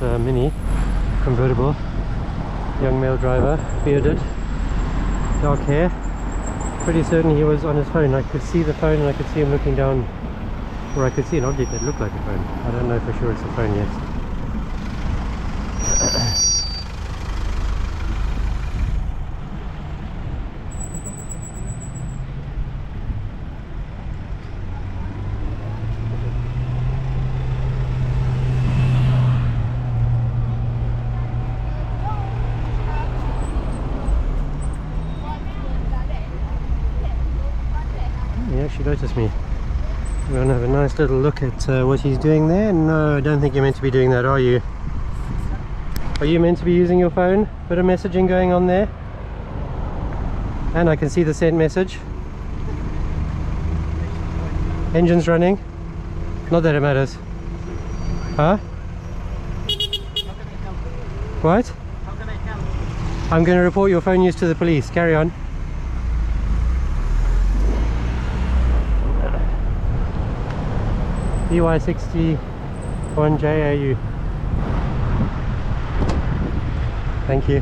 Mini convertible. Young male driver, bearded, dark hair. Pretty certain he was on his phone. I could see the phone and I could see him looking down, or I could see an object that looked like a phone. I don't know for sure it's a phone yet. He actually noticed me. We're going to have a nice little look at what he's doing there. No, I don't think you're meant to be doing that, are you? Are you meant to be using your phone? Bit of messaging going on there. And I can see the sent message. Engine's running. Not that it matters. Huh? What? How can I help? I'm going to report your phone use to the police. Carry on. EY61JAU. Thank you.